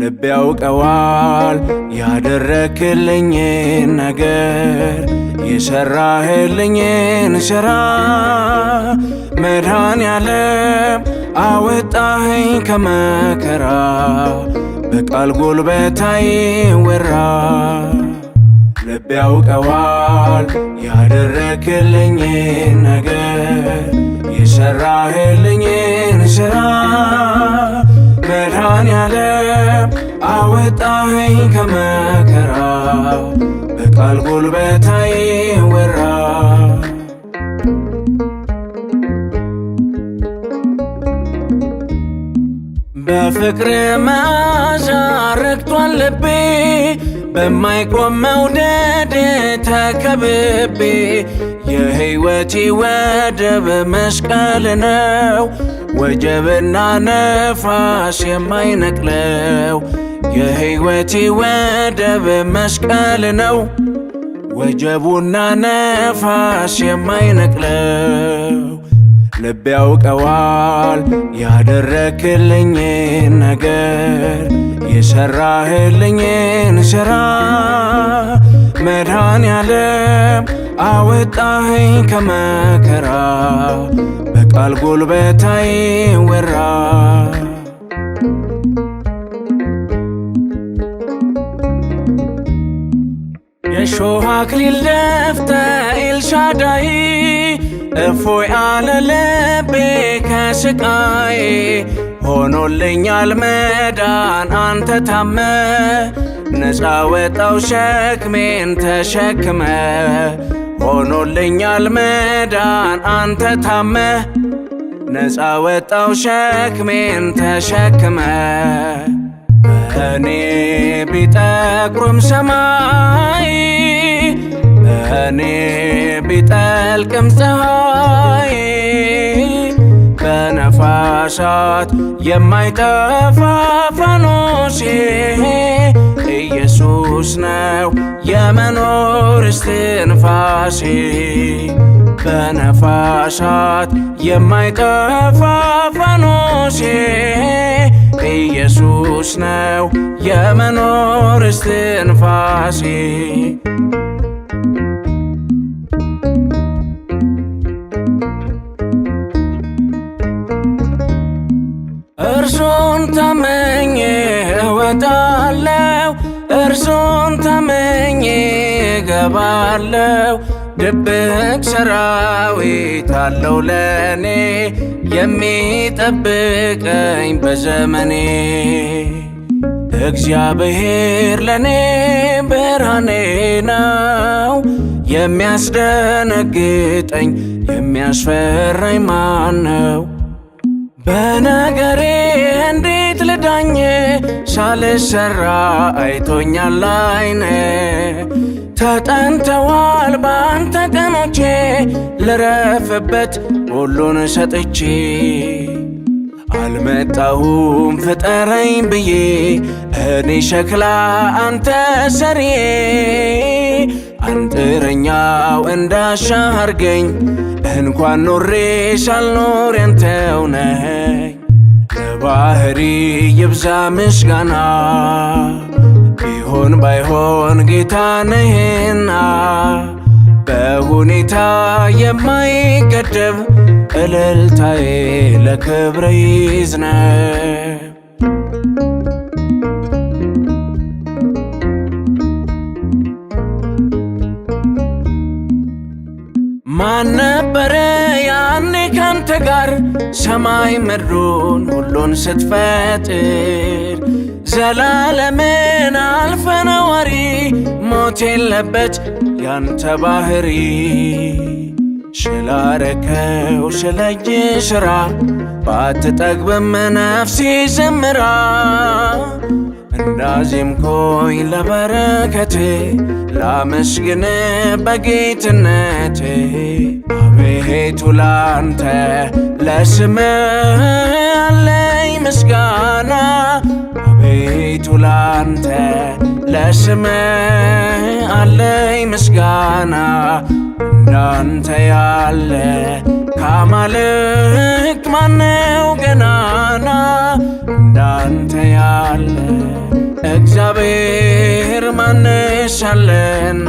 ልብ ያውቀዋል ያደረክልኝን ነገር የሰራህልኝን ሥራ መድኃኔዓለም አወጣኸኝ ከመከራ በቃል ጉልበት አይወራ። ልብ ያውቀዋል ያደረክልኝን ነገር የሰራህልኝን ሥራ መድኃኔዓለም አወጣኸኝ ከመከራ በቃል ጉልበት አይወራ። በፍቅር መዓዛ ረክቷል ልቤ በማይቆም መውደድ ተከብቤ የሕይወቴ ወደብ መስቀል ነው ወጀብና ነፋስ የማይነቅለው። የሕይወቴ ወደብ መስቀል ነው ወጀቡና ነፋስ የማይነቅለው። ልብ ያውቀዋል ያደረክልኝን ነገር የሰራህልኝን ሥራ መድኃኔዓለም አወጣኸኝ ከመከራ በቃል ጉልበት አይወራ። የሾህ አክሊል ደፍተህ ኤልሻዳይ እፎይ አለ ልቤ ከስቃዬ ሆኖልኛል መዳን አንተ ታመ ነፃ ወጣው ሸክሜን ተሸክመ ሆኖልኛል መዳን አንተ ታመ ነፃ ወጣው ሸክሜን ተሸክመ። በእኔ ቢጠቁርም ሰማይ በእኔ ቢጠልቅም ፀሐይ በነፋሳት የማይጠፋ ፋኖሴ ኢየሱስ ነው የመኖር እስትንፋሴ። በነፋሳት የማይጠፋ ፋኖሴ ኢየሱስ ነው የመኖር እስትንፋሴ። እርሱን ታምኜ እወጣለሁ እርሱን ታምኜ እገባለሁ። ድብቅ ሰራዊት አለው ለኔ የሚጠብቀኝ በዘመኔ። እግዚአብሔር ለኔ ብርሃኔ ነው የሚያስደነግጠኝ የሚያስፈራኝ ማን ነው? በነገሬ እንዴት ልዳኝ ሳልሰራ አይቶኛል አይኔ። ተጠንተዋል ባንተ ቀኖቼ ልረፍበት ሁሉን ሰጥቼ። አልመጣሁም ፍጠረኝ ብዬ እኔ ሸክላ አንተ ሰሪዬ። አንጥረኛው እንዳሻህ አርገኝ እንኳን ኖሬ ሳልኖር ያንተው ነኝ። ለባህሪ ይብዛ ምስጋና ቢሆን ባይሆን ጌታ ነህና። በሁኔታ የማይገደብ እልልታዬ ለክብረ ይዝነብ። ማን ነበረ ያኔ ካንተ ጋር ሰማይ ምድሩን ሁሉን ስትፈጥር? ዘላለምን አልፈ ነዋሪ ሞት የለበት ያንተ ባህሪ። ስላረከው ስለእጅ ሥራ ባትጠግብም ነፍሴ ዘምራ። እንዳዜምኩኝ ለበረከቴ ላመስግን በጌትነቴ። አቤቱ ላንተ ለስምህ አለኝ ምስጋና። አቤቱ ላንተ ለስምህ አለኝ ምስጋና። እንዳንተ ያለ ከአማልክት ማነው ገናና? እንዳንተ ያለ ማነሻለና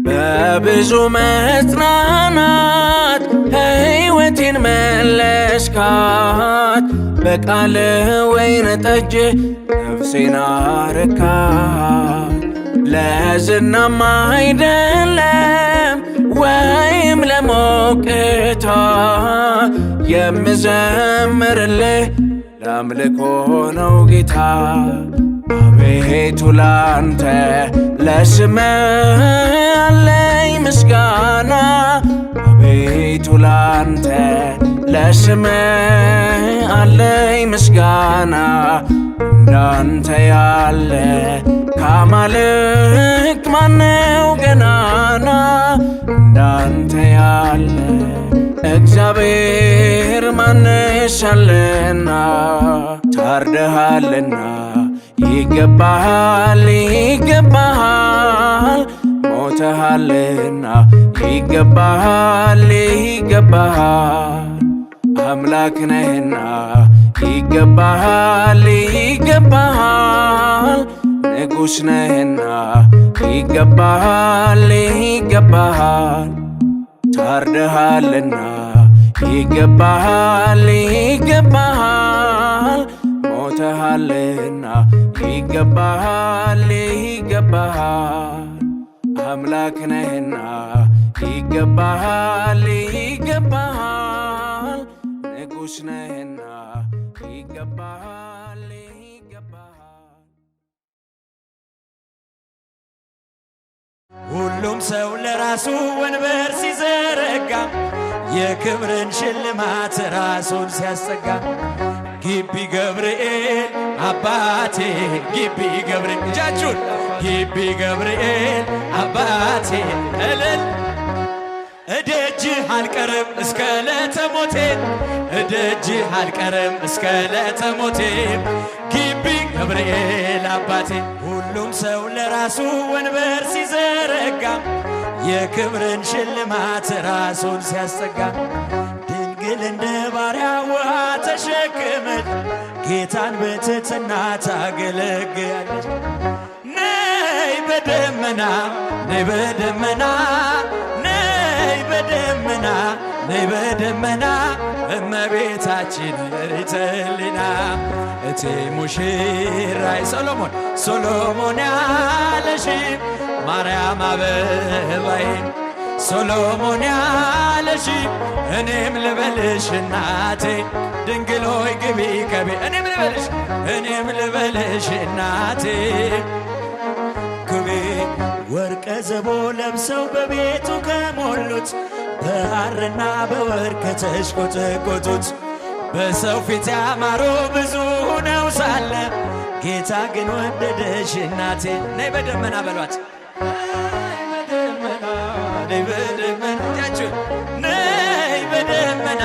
በብዙ መጽናናት ሕይወቴን መለስካት በቃል ወይን ጠጅ ነፍሴን አረካት ለዝናም አይደለም ወይም ለሞቅታ የምዘምርልህ ለአምልኮ ነው ጌታ አቤቱ ላንተ ለስምህ አለኝ ምስጋና አቤቱ ላንተ ለስምህ አለኝ ምስጋና እንዳንተ ያለ ከአማልክት ማነው ገናና እንዳንተ ያለ እግዚአብሔር ማነሻለና ታርደሃልና ይገባሃል ይገባሃል ሞተሃልና ይገባሃል ይገባሃል አምላክ ነህና ይገባሃል ይገባሃል ንጉሥ ነህና ይገባሃል ይገባሃል ታርደሃልና ይገባሃል ይገባሃል ሞተሃልና ይገባሃል ይገባሃል አምላክ ነህና ይገባሃል ይገባሃል ንጉሥ ነህና ይገባሃል ይገባሃል። ሁሉም ሰው ለራሱ ወንበር ሲዘረጋ የክብርን ሽልማት ራሱን ሲያስጠጋ ግቢ ገብርኤል አባቴ ግቢ ገብርኤል እጃችሁን ግቢ ገብርኤል አባቴ እልል እደጅህ አልቀርም እስከ ለተሞቴ እደጅህ አልቀርም እስከ ለተሞቴ ግቢ ገብርኤል አባቴ ሁሉም ሰው ለራሱ ወንበር ሲዘረጋ የክብርን ሽልማት ራሱን ሲያስጠጋ ድንግል እንደ ባሪያ ውሃ ተሸክመች ጌታን በትሕትና ታገለግያለች። ነይ በደመና ነይ በደመና ነይ በደመና ነይ በደመና እመቤታችን ሪተሊና እቴ ሙሽራይ ሶሎሞን ያለሽ ማርያም አበባዬ ሶሎሞን ያለሽ እኔም ልበልሽ እናቴ ድንግል ሆይ ግቢ ከቤ እኔም ልበልሽ እናቴ ግቢ ወርቀ ዘቦ ለብሰው በቤቱ ከሞሉት በሐርና በወርቅ ከተሽቆጠቆጡት በሰው ፊት ያማሩ ብዙ ሆነው ሳለ ጌታ ግን ወደደሽ እናቴ ነይ በደመና በሏት ነይ በደመና ያችሁ ነይ በደመና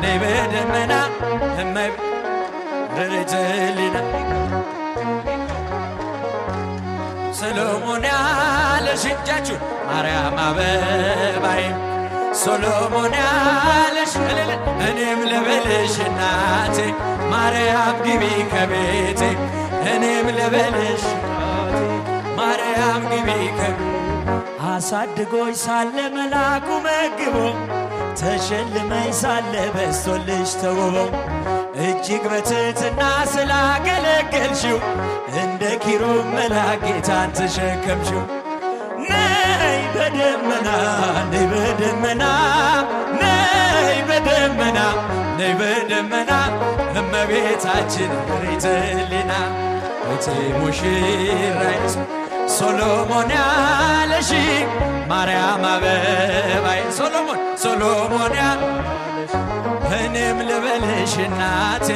ነይ በደመና እመይ ረጀሊና ሰሎሞን ያለሽ እጃችሁ ማርያም አበባዬ ሶሎሞን ያለሽ እኔም ልበልሽ እናቴ ማርያም ግቢ ከቤቴ እኔም ልበልሽ ማርያም ግቢ ከቤቴ አሳድጎኝ ሳለ መላኩ መግቦ ተሸልመኝ ሳለ በስቶልሽ ተውቦ እጅግ በትሕትና ስላገለገልሽው እንደ ኪሩብ መልአክ ጌታን ተሸከምሽው። ነይ በደመና ነይ በደመና ነይ በደመና ነይ በደመና እመቤታችን ሪትሊና እቴ ሙሽራይ ሶሎሞን ያለሽ ማርያም አበባዬ ሶሎሞን ያለሽ እኔም ልበልሽ እናቴ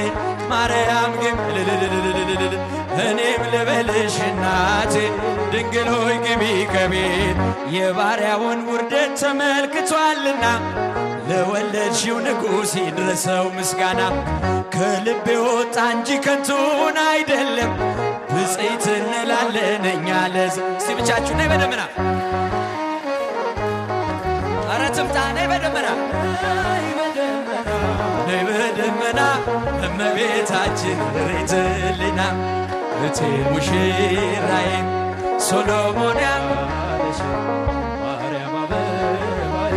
ማርያም ግቢ እኔም ልበልሽ እናቴ ድንግል ሆይ ግቢ ከቤት የባሪያውን ውርደት ተመልክቷልና ለወለድሽው ንጉሥ ይድረሰው ምስጋና ከልቤ ወጣ እንጂ ከንቱን አይደለም ብፅዕት እንላለን እኛ እስቲ ብቻችሁ ነይ በደመና ኧረ ትምጣ ነይ በደመና ነይ በደመና እመቤታችን ሬትልና እቴ ሙሽራዬ ሶሎሞን ያለሽ ማርያም አበባዬ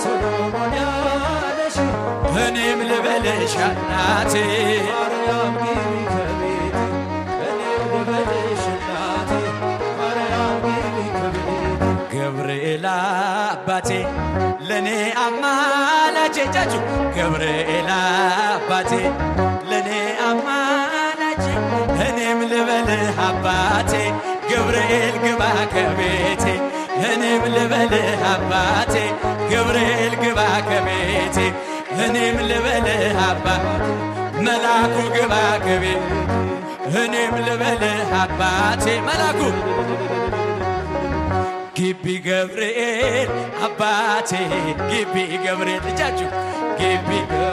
ሶሎሞን ያለሽ እኔም ልበልሽ እናቴ ማርያም ግቢ ከቤቴ እኔም ልበልሽ እናቴ ማርያም ግቢ ከቤቴ ገብርኤል አባቴ ለኔ አማላጄ ጃጁ ገብርኤል አባቴ ለኔ አማላጄ እኔም ልበልህ አባቴ ገብርኤል ግባ ከቤቴ እኔም ልበልህ አባቴ ገብርኤል ግባ ከቤቴ እኔም ልበልህ አባቴ መላኩ ግባ ከቤቴ እኔም ልበልህ አባቴ መላኩ ግቢ ገብርኤል አባቴ ግቢ ገብርኤል ልጃችሁ ግቢ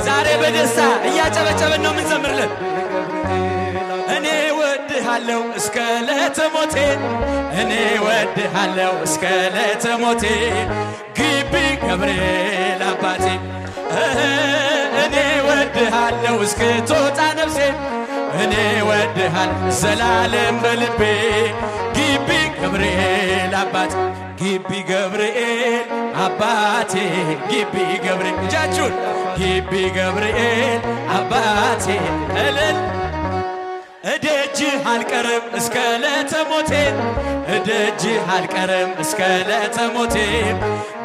ዛሬ በደስታ እያጨበጨበን ነው የምንዘምርለት እኔ ወድሃለሁ እስከ ለተሞቴ እኔ ወድሃለሁ እስከ ለተሞቴ ግቢ ገብርኤል አባቴ እኔ ወድሃለሁ እስክትወጣ ነፍሴ እኔ ወድሃለሁ ዘላለም በልቤ ግቢ ገብርኤል አባቴ ግቢ ገብርኤል አባቴ ግቢ ገብርኤል እጃችሁን ግቢ ገብርኤል አባቴ እልል እደጅህ አልቀርም እስከ ለተሞቴ እደጅህ አልቀርም እስከ ለተሞቴ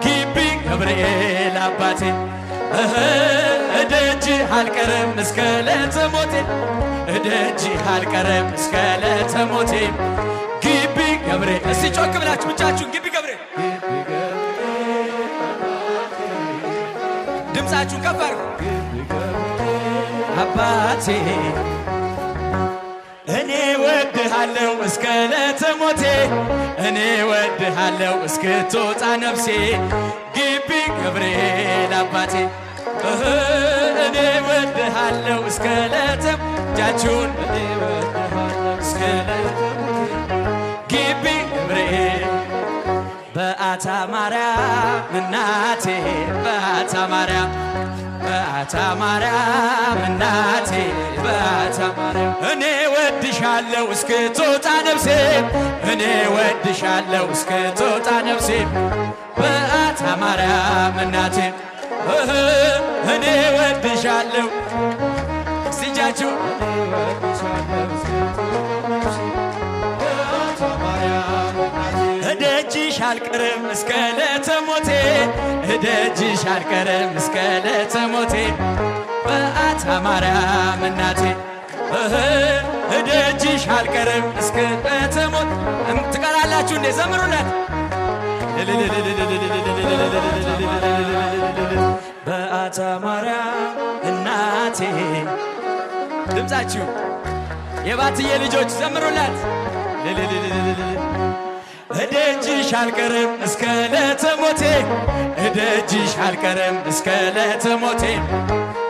ግቢ ገብርኤል አባቴ እደጅህ አልቀርም እስከ ለተሞቴ እደጅህ አልቀርም እስከ ለተሞቴ ግቢ ገብርኤል እስቲ ጮክ ብላችሁ ብቻችሁን ግቢ ገብርኤል ድምፃችሁን ከፍ አድርጉ አባቴ እኔ ወድሃለሁ እስከ ለተሞቴ እኔ ወድሃለሁ እስክትወጣ ነፍሴ ግቢ ገብርኤል አባቴ እኔ ወድሃለሁ እስከ ለተሞቴ እጃችሁን እኔ ወድሃለሁ እስከ ለተሞቴ ግቢ ገብርኤል በአታ ማርያም እናቴ በአታ ማርያም በአታ ማርያም እናቴ በአታ ማርያም እኔ ወድሻለሁ እስክትወጣ ነፍሴ እኔ ወድሻለሁ እስክትወጣ ነፍሴ በአታ ማርያም እናቴ እኔ ወድሻለሁ እስቲጃችሁ እደጅሽ አልቀርም እስከ ለተሞቴ እደጅሽ አልቀርም እስከ ለተሞቴ በአታ ማርያም እናቴ እደጅሽ አልቀርም እስከ ለተሞቴ ትቀራላችሁ እንዴ ዘምሩለት በአታ ማርያም እናቴ ድምፃችሁ የባትዬ ልጆች ዘምሩላት እደጅሽ አልቀርም እስከ ለተሞቴ እደጅሽ አልቀርም እስከ ለተሞቴ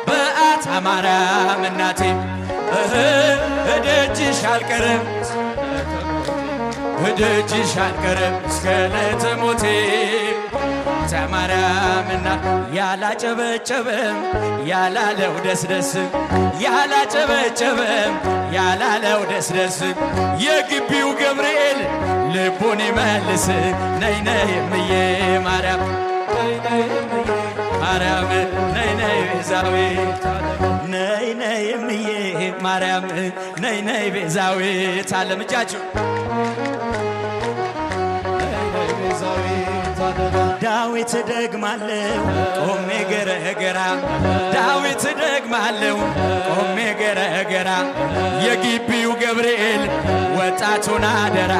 በአታ ማርያም እናቴ እደጅሽ አልቀርም እደጅሽ አልቀርም እስከ ለተሞቴ በአታ ማርያም እናቴ ያላጨበጨበም ያላለው ደስደስ ያላጨበጨበም ያላለው ደስደስ የግቢው ገብርኤል ልቡን ይመልስ ነይ ነይ እምዬ ማርያም ነይ ነይ እምዬ ማርያም ነይ ነይ ቤዛዊት ነይ ነይ እምዬ ማርያም ነይ ነይ ቤዛዊት ዓለም እጃችሁ ዳዊት ደግማለሁ ቆሜ ገረገራ ዳዊት ደግማለሁ ቆሜ ገረገራ የግቢው ገብርኤል ወጣቱን አደራ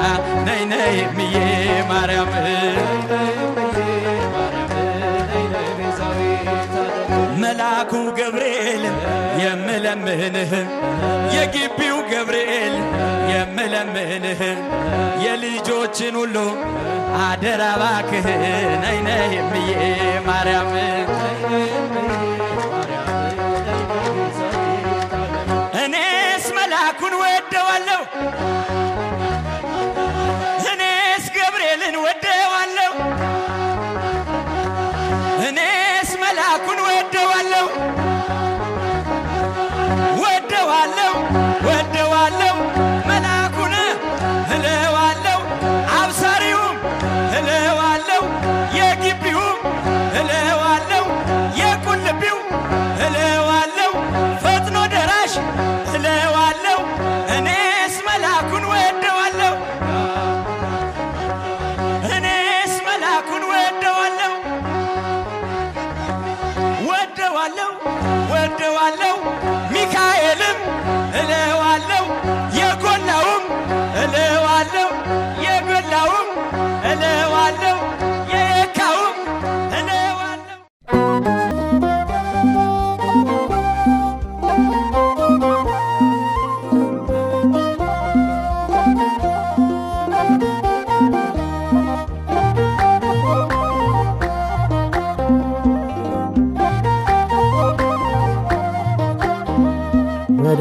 ነይ ነይ እምዬ ማርያም መላኩ ገብርኤል የምለምንህ የግቢው ገብርኤል የምለምንህ የልጆችን ሁሉ አደራ ባክህ ነይ ነይ እምዬ ማርያም እኔስ መላኩን ወደዋለሁ እኔስ ገብርኤልን ወደዋለሁ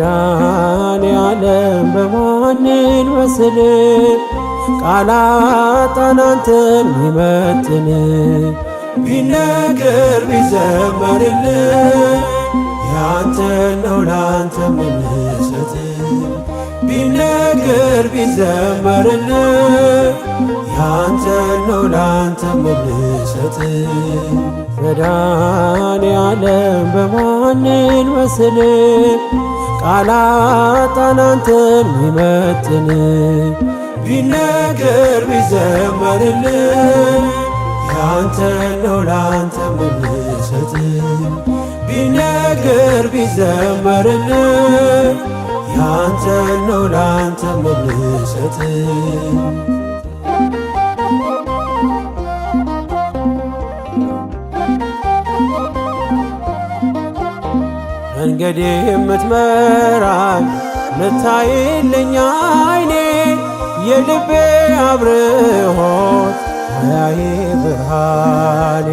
መድኃኔዓለም በማንን መስል ቃላት አናንተን ሚመጥን ቢነገር ቢዘመርልን ያንተን ነው ላንተ ምንሰጥ ቢነገር ቢዘመርልን ያንተን ነው ላንተ ምንሰጥ መድኃኔዓለም በማንን መስል ቃላት አናንተን ሚመጥን ቢነገር ቢዘመርልን ያንተን ነው ላንተ ምንሰጥ ቢነገር ቢዘመርልን ያንተን ነው ላንተ ምንሰጥ መንገዴ የምትመራኝ ምታይልኝ አይኔ የልቤ አብርሆት አያዬ ብርሃኔ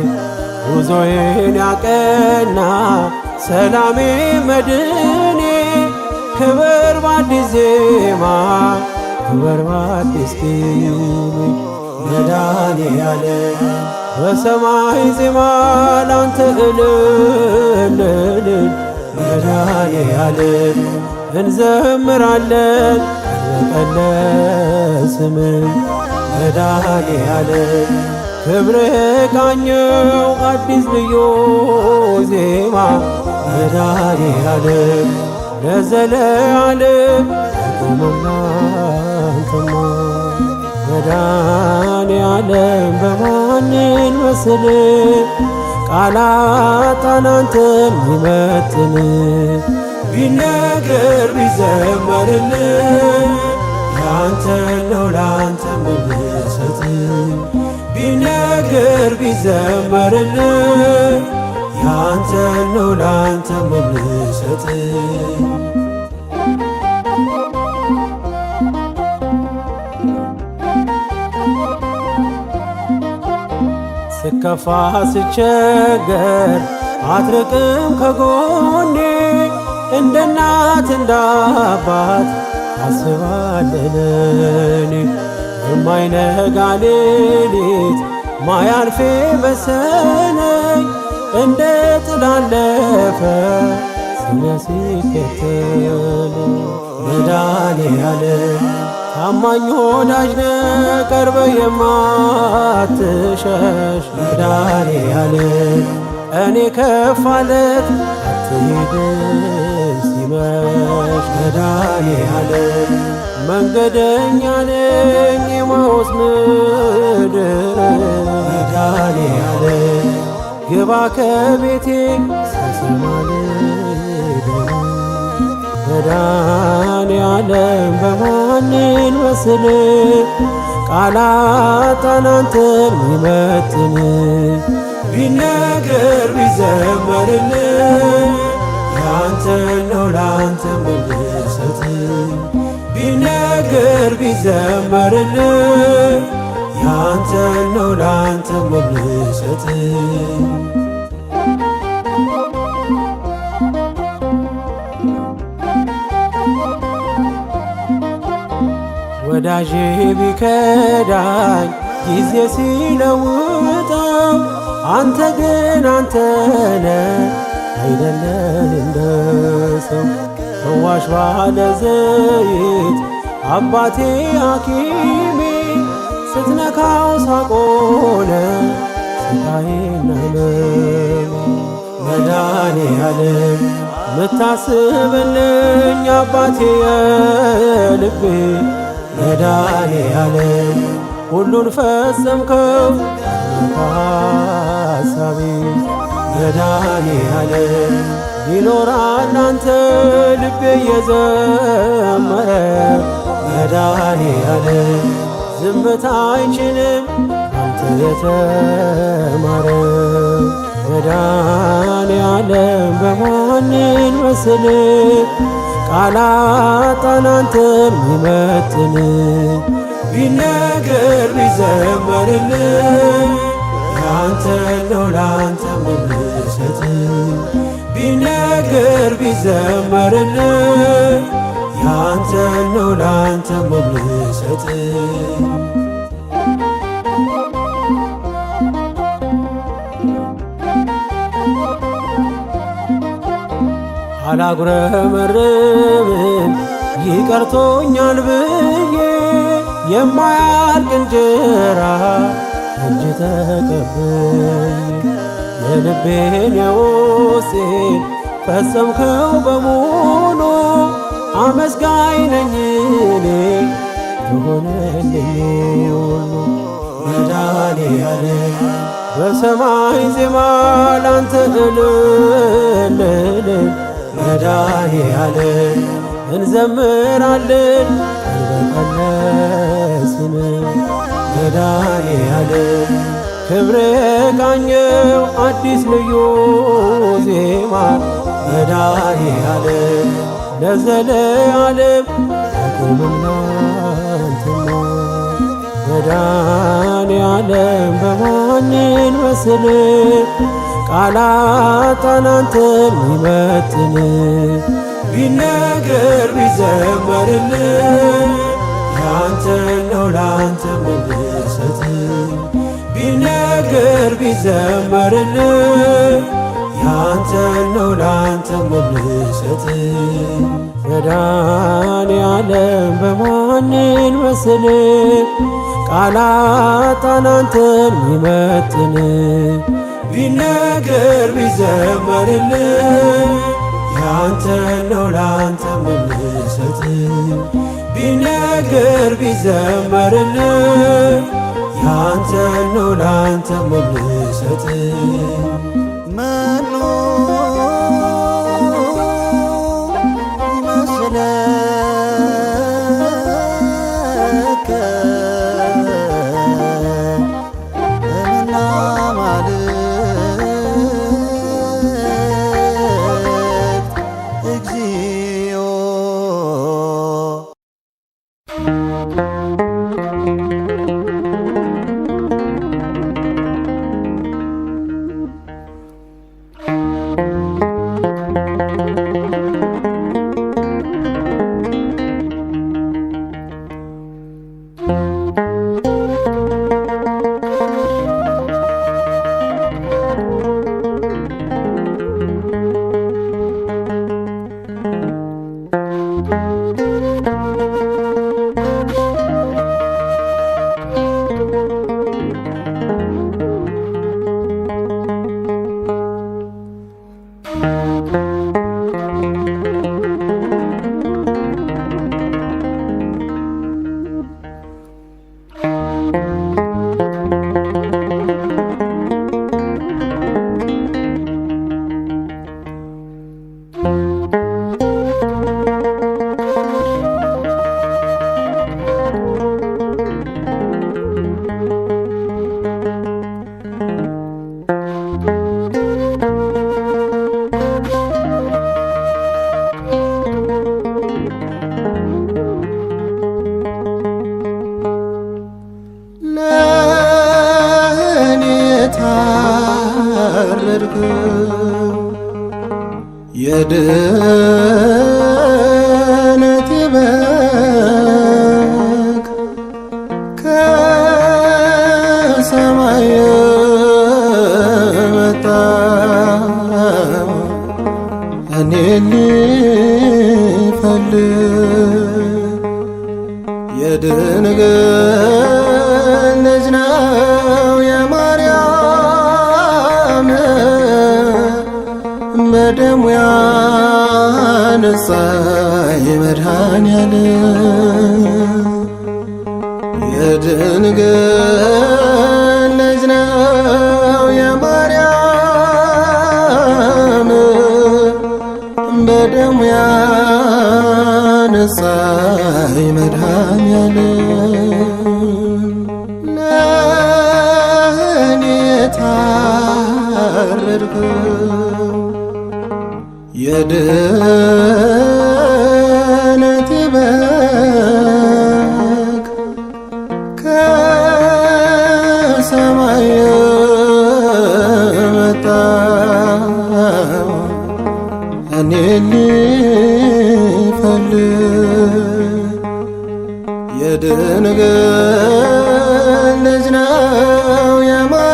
ጉዞዬን ያቀና ሰላሜ መድኔ ክብር በአዲስ ዜማ ክብር በአዲስ ቅኔ መድኃኔዓለም በሰማይ ዜማ ላንተ እልል መድኃኔዓለም እንዘምራለን ቀን ስምን መድኃኔዓለም ክብርህ ቃኘው አዲስ ልዩ ዜማ መድኃኔዓለም ለዘለዓለም ተመላንተማ መድኃኔዓለም በማንን መስል ቃላት አናንተን ሚመጥን ቢነገር ቢዘመርልን ያንተን ነው ላንተ ምንሰጥ ቢነገር ቢዘመርልን ያንተን ነው ላንተ ምንሰጥ ስከፋ ስቸገር አትርቅም ከጎኔ እንደ እናት እንደ አባት ታስባለህ የማይነጋ ሌሊት ማያልፌ መሰለኝ እንደ ጥላ አለፈ ስለ ሲከተለኝ መድኃኔዓለም ታማኝ ወዳጅ ነህ ቀርበህ የማትሸሽ መድኃኔዓለም እኔ ከፋለት አትሄድም ሲመሽ መድኃኔዓለም መንገደኛ ነኝ የማውስ ምድር መድኃኔዓለም ግባ ከቤቴ ሳሰማል መድኃኔዓለም በማንን መስል ቃላት አናንተን ሚመጥን ቢነገር ቢዘመርልን ያንተን ነው ላንተ ምንሰጥ ቢነገር ቢዘመርልን ያንተን ነው ላንተ ምንሰጥ ወዳጄ ቢከዳኝ ጊዜ ሲለውጠው አንተ ግን አንተነ አይደለህ እንደ ሰው ፈዋሽ ባለ ዘይት አባቴ ሐኪሜ ስትነካው ሳቆነ ስቃዬና ሕመሜ መድኃኔዓለም ምታስብልኝ አባቴ የልቤ መድኃኔዓለም ሁሉን ፈጸምከው ሐሳቤ መድኃኔዓለም ይኖራል አንተ ልቤ የዘመረ መድኃኔዓለም ዝምታ አይችልም አንተ የተማረ መድኃኔዓለም በማንን መስል ቃላት አናንተን ሚመጥን ቢነገር ቢዘመርልን ያንተን ነው ላንተ ምንሰጥ ቢነገር ቢዘመርልህ ያንተን ነው ላንተ የምሰጥ። አላጉረመርምም ይቀርቶኛል ብዬ የማያልቅ እንጀራ እጅ ተቀበይ የልቤን የውስጤን ፈጸምከው በሙሉ አመስጋኝ ነኝ እኔ የሆነልኝ ሁሉ። መድኃኔዓለም በሰማይ ዜማ ላንተ እልል መድኃኔዓለም እንዘምራለን እንበቀለስን መድኃኔዓለም ክብሬ ቃኘው አዲስ ልዩ ዜማ መድኃኔዓለም ለዘለዓለም አቁምም ላንተማ መድኃኔዓለም በማንን መስል ቃላጣን አንተን ሚመጥን ቢነገር ቢዘመርልህ ያንተን ነው ላንተ የምሰጥ። ቢነገር ቢዘመርልህ ያንተን ነው ላንተ የምሰጥ። መድኃኔዓለም በማንን መስል ቃላጣን አንተን ሚመጥን ቢነገር ቢዘመርልህ ያንተን ነው ላንተ የምሰጥ። ቢነገር ቢዘመርልህ ያንተን ነው ላንተ የምሰጥ። መኑ ይመስለከ እምነ አማልክት እግዚኦ። የድኅነቴ በግ ከሰማይ የመጣ እኔን ሊፈልግ የድንግል ልጅ ነው የማርያም በደሙ ያነጻኝ መድኃኔዓለም የድንግል ልጅ ነው የማርያም በደሙ ያነጻኝ መድኃኔዓለም ለእኔ የታረድከው የድኅነቴ በግ ከሰማይ የመጣ የድንግል ልጅ ነው የማርያም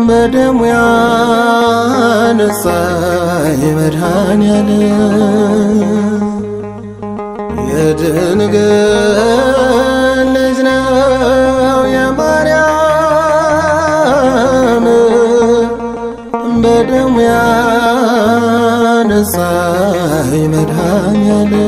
በደሙ ያነጻኝ መድኃኔዓለም የድንግል ልጅ ነው የማርያም በደሙ ያነጻኝ መድኃኔዓለም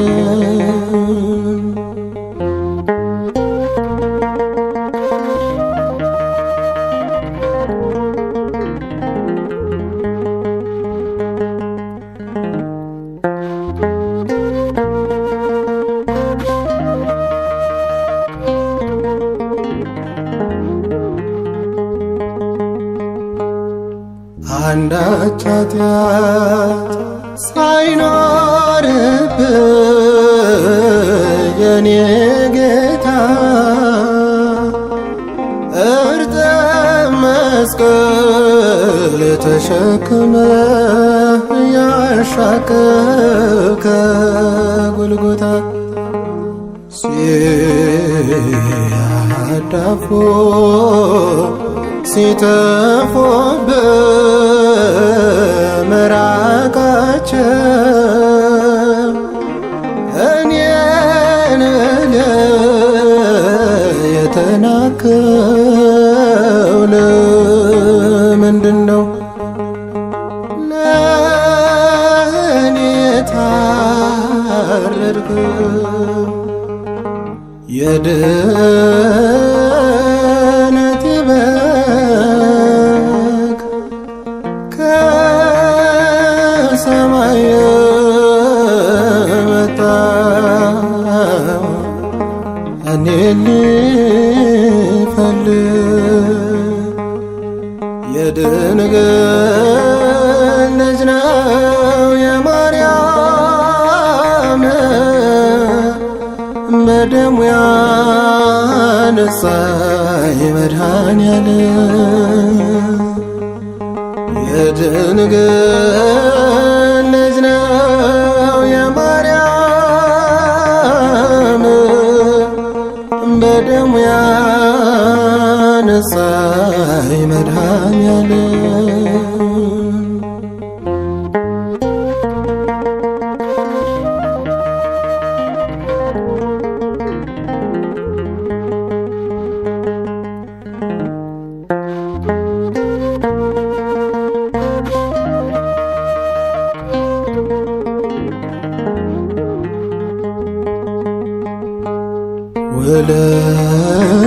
አንዳች ኃጢአት ሳይኖርብኝ የኔ ጌታ እርጥብ መስቀል ተሸክመ ያሻቀብከ ጎልጎታ ሲያዳፎ ሲተፉብህ መራቃቸው እኔን የተናከው ለምንድን ነው? ለእኔ ታረድከው የድነቴ በግ ከሰማይ የመጣው እኔን ሊፈልግ የድንግል ልጅ ነው የማርያም በደሙ ያነጻኝ መድኃኔዓለም የድንግል ልጅ ነው የማርያም በደሙ ያነጻኝ መድኃኔዓለም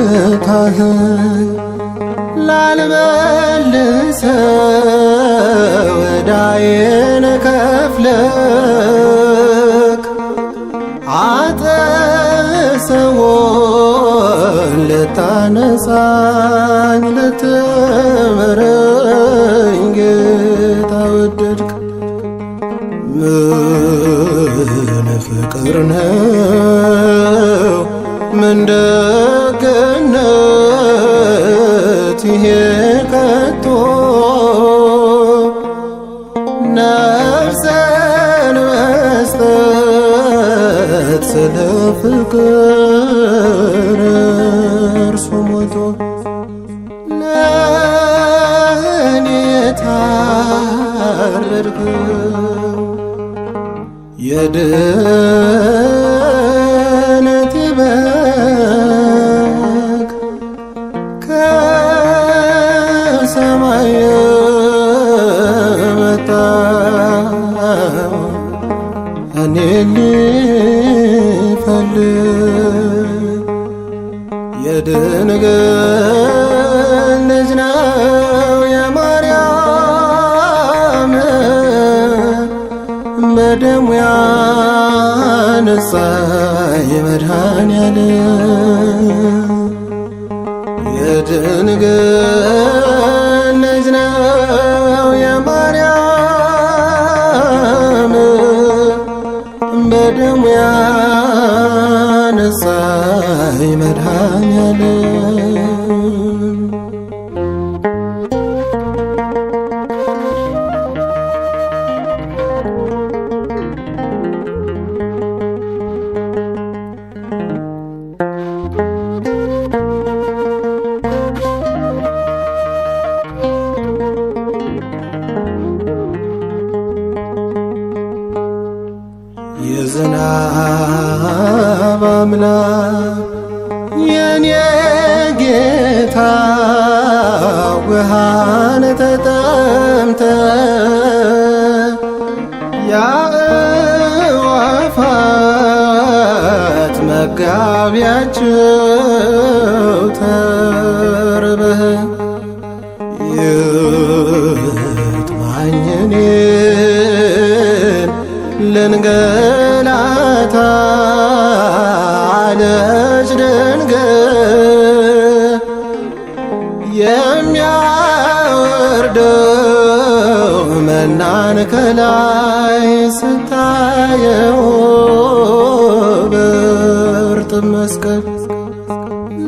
ውለታህን ላልመልሰው ዕዳዬን ከፍለክ አጥሰውን ልታነጻኝ ልትምረኝ ጌታ ወደድክ ምን ፍቅር ነው ምን ደግነት ይሄ ከቶ ነፍስን መስጠት ስለ ፍቅር እርሱ ሞቶ ለእኔ ታረድከው የድነቴ በግ ከሰማይ የመጣው እኔን ሊፈልግ የድንግል ልጅ ነው የማርያም በደሙ ያነጻኝ መድኃኔዓለም የድንግል ልጅ ነው የማርያም በደሙ ያነጻኝ መድኃኔዓለም አምላክ የኔ ጌታ ውሃን ተጠምተ የአዕዋፋት መጋቢያቸው ተርበህ ይጥማኝ እኔን ልንገላታ አለች ድንግል የሚያወርደው መናን ከላይ ስታየው በእርጥብ መስቀል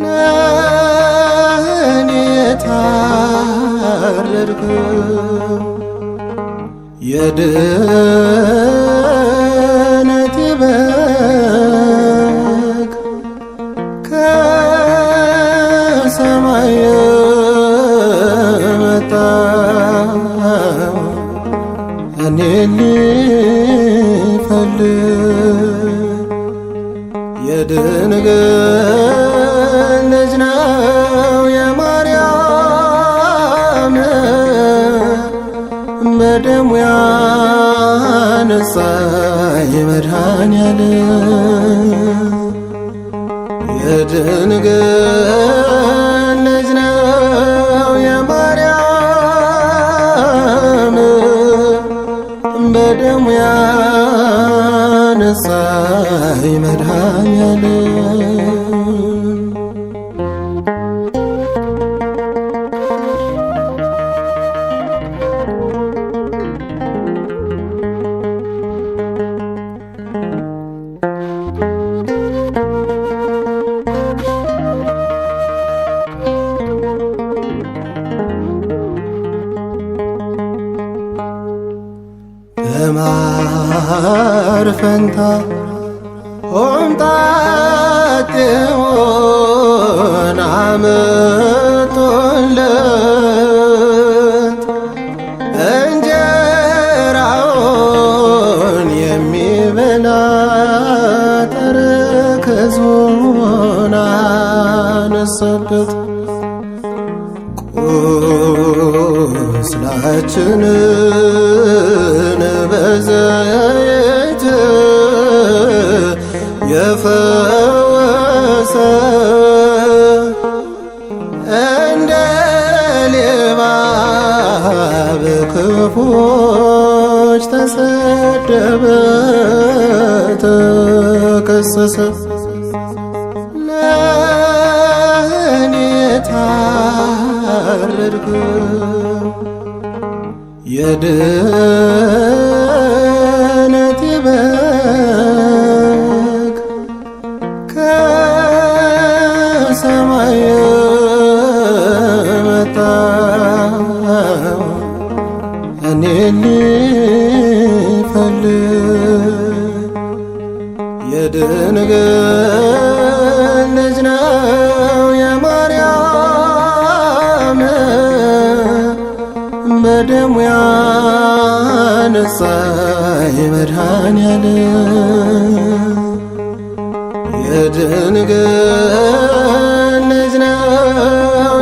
ለእኔ ታረድከው የድነቴ በግ ከሰማይ የመጣው እኔን ሊፈልግ የድንግል ልጅ ነው የማርያም በደሙ ያነጻኝ መድኃኔዓለም የድንግል ልጅ ነው የማርያም በደሙ ያነጻኝ መድኃኔዓለም በማር ፈንታ ሆምጣጤውን አመጡለት እንጀራውን የሚበላ ተረከዙን አነሳበት ቁስላችንን በዘይት የፈወሰ እንደ ሌባ በክፉዎች ተሰደበ ተከሰሰ ለእኔ ታረድከው የድነቴ በግ ከሰማይ የመጣው እኔን ሊፈልግ የድንግል ልጅ ነው የማርያም በደሙ ያነጻኝ መድኃኔዓለም የድንግል ልጅ ነው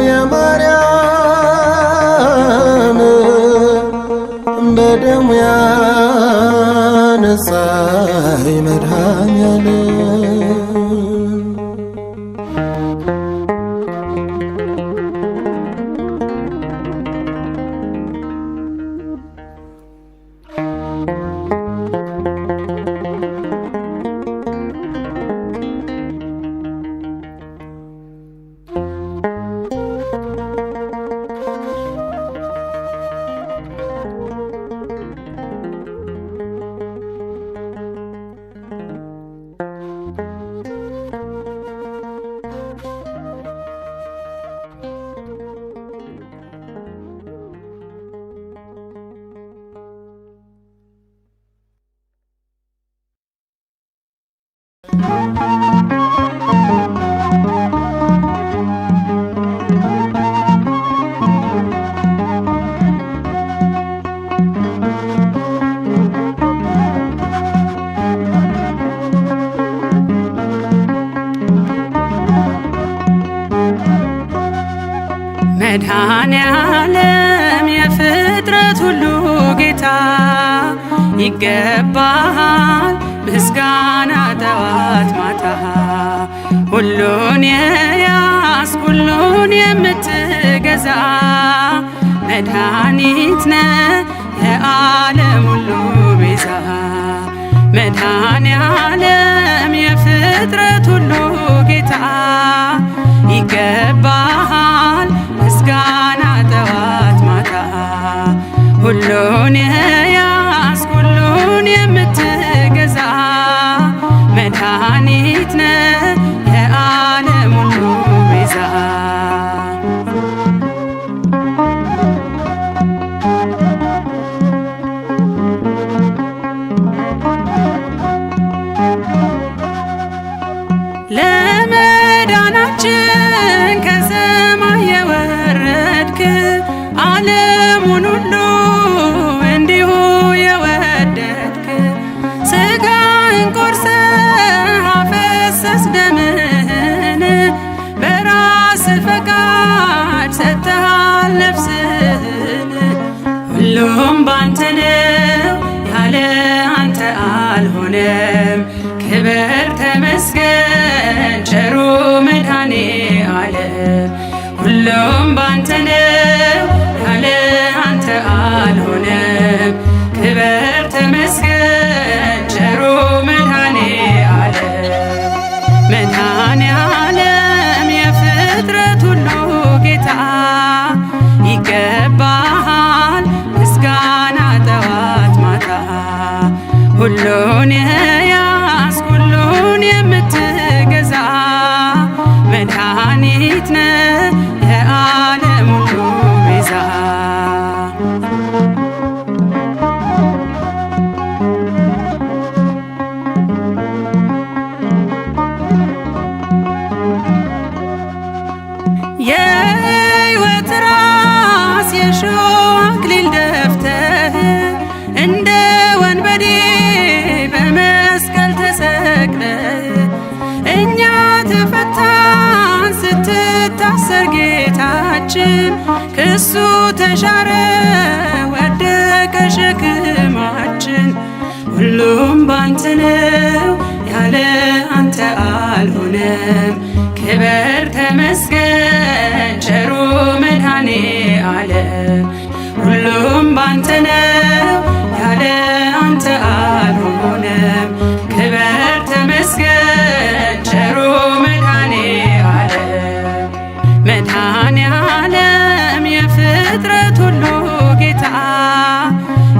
የማርያም በደሙ ያነጻኝ መድኃኔዓለም መድኃኔ ዓለም የፍጥረት ሁሉ ጌታ ይገባሃል ምስጋና ጠዋት ማታ። ሁሉን የያዝክ ሁሉን የምትገዛ መድኃኒት ነህ የዓለም ሁሉ ቤዛ። መድኃኔ ዓለም የፍጥረት ሁሉ ጌታ ይገባሃል ምስጋና ጠዋት ማታ። ሁሉን የያዝክ ሁሉን የምትገዛ መድኃኒት ነህ የዓለም ሁሉ ቤዛ። ለመዳናችን ከሰማይ የወረድክ ዓለሙን ሁሉ እንዲሁ የወደድክ ሥጋህን ቆርሰህ አፈሰስ ደምህን በራስህ ፈቃድ ሰጥተሃል ነፍስህን። ሁሉም ባንተ ነው ያለ አንተ አልሆነም። ክብር ተመስገን ቸሩ መድኃኔ ዓለም። ሁሉም ባንተ ነው ያለ አንተ አልሆነም። ክብር ተመስገን ቸሩ መድኃኔ ዓለም። መድኃኔ ዓለም የፍጥረት ሁሉ ጌታ ይገባሃል ምስጋና ጠዋት ማታ። ሁሉን የያዝክ ሁሉን የምትገዛ መድኃኒት ነህ የዓለም ሁሉ ቤዛ። የሕይወት ራስ የሾህ አክሊል ደፍተህ እንደ ወንበዴ በመስቀል ተሰቅለህ እኛ ተፈታን ስትታሰር ጌታችን ክሱ ተሻረ ወደቀ ሸክማችን። ሁሉም ባንተ ነው ያለ አንተ አልሆነም። ክብር ተመስገን ቸሩ መድኃኔ ዓለም። ሁሉም ባንተ ነው ያለ አንተ አልሆነም። ክብር ተመስገን ቸሩ መድኃኔ ዓለም። መድኃኔ ዓለም የፍጥረት ሁሉ ጌታ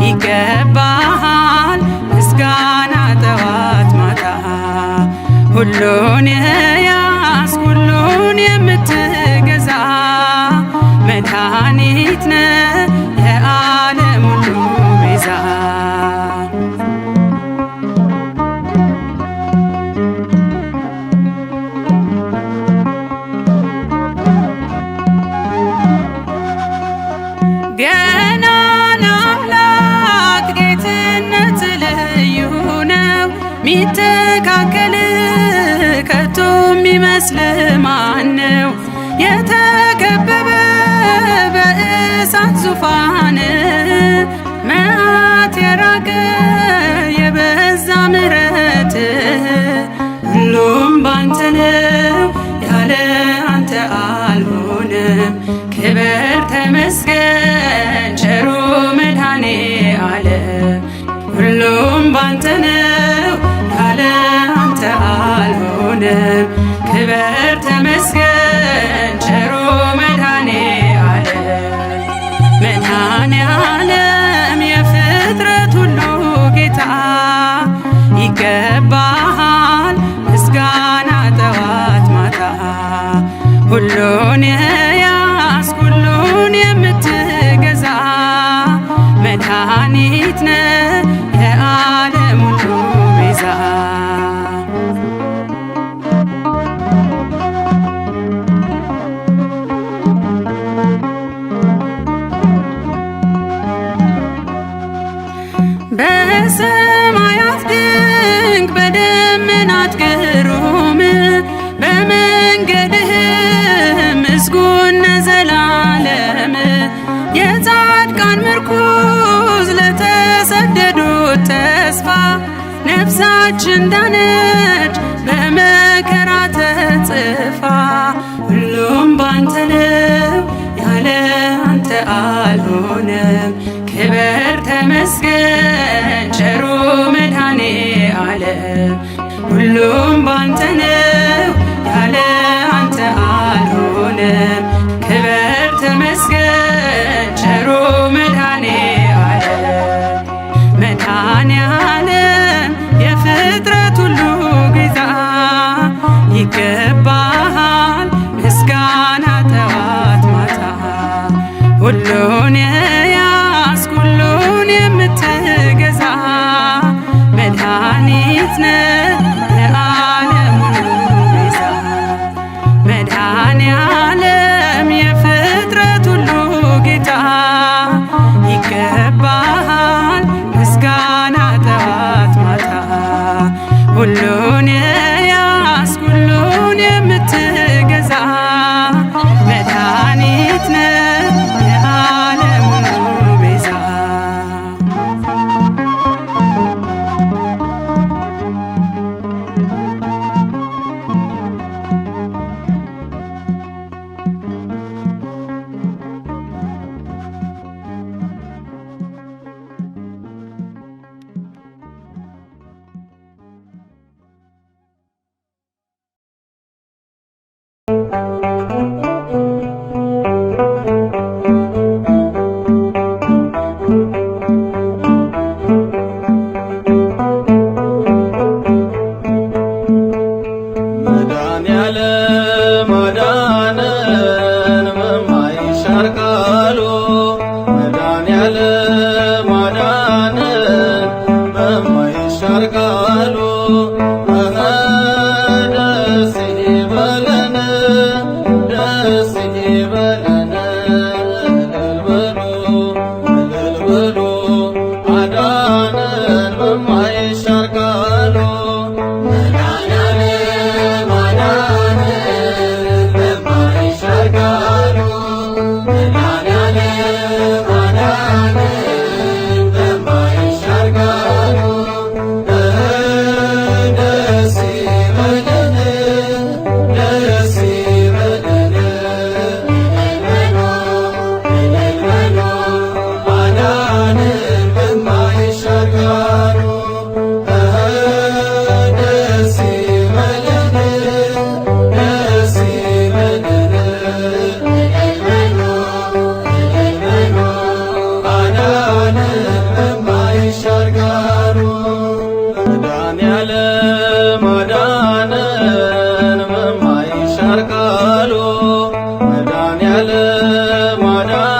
ይገባሃል ምስጋና ጠዋት ማታ። ሁሉን የያዝክ ሁሉን የምትገዛ መድኃኒት ነህ የዓለም ሁሉ ቤዛ። ገናና አምላክ ጌትነት ልዩ ነው። ሚተካከል ከቶ የሚመስል ማነው? የተከበበ በእሳት ዙፋን መዓት የራቀ የበዛ ምሕረት። ሁሉም ባንተ ነው ያለ አንተ አልሆነም። ክብር ተመስገን ቸሩ መድኃኔ ዓለም። ሁሉም ባንተ ነው ያለ አንተ አልሆነም። ክብር ተመስገን ቸሩ መድኃኔ ዓለም። መድኃኔ ዓለም የፍጥረት ሁሉ ጌታ ይገባሃል ምስጋና ጠዋት ማታ። ሁሉን የያዝክ ሁሉን የምትገዛ መድኃኒት ነህ የዓለም ሁሉ ቤዛ። በሰማያት ድንቅ በደመናት ግሩም በመንገድህ ምስጉን ነህ ዘላለም። ምርኩዝ ለተሰደዱት ተስፋ ነፍሳችን ዳነች በመከራ ተጽፋ። ሁሉም ባንተ ነው ያለ አንተ አልሆነም። ክበር ተመስገን ቸሩ መድኃኔ ዓለም። ሁሉም ባንተ ነው ያለ አንተ አልሆነም። ክበር ተመስገን ቸሩ መድኃኔ ዓለም። መድኃኔ ዓለም የፍጥረት ሁሉ ጌታ ይገባሃል ምስጋና ጠዋት ማታ። ሁሉን የያዝክ ሁሉን የምትገዛ መድኃኒት ነህ የዓለም ሁሉ ቤዛ። መድኃኔ ዓለም የፍጥረት ሁሉ ጌታ ይገባሃል ምስጋና ጠዋት ማታ። ሁሉን የያዝክ ሁሉን የምትገዛ መድኃኒት ነህ የዓለም ሁሉ ቤዛ። መድኃኔዓለም አዳነን በማይሻር ቃሉ። መድኃኔዓለም አዳነን በማይሻር ቃሉ። ደስ ይበለን ደስ ይበለን እልል በሉ እልል በሉ አዳነን በማይሻር ቃሉ። መድኃኔዓለም አዳነን በማይሻር ቃሉ። መድኃኔዓለም አዳነን በማይሻር ቃሉ። ደስ ይበለን ደስ ይበለን እልል በሉ አዳነን በማይሻር ቃሉ። ደስ ይበለን ደስ ይበለን እልል በሉ አዳነን በማይሻር ቃሉ። መድኃኔዓለም አዳነን በማይሻር ቃሉ። መድኃኔዓለም አዳነን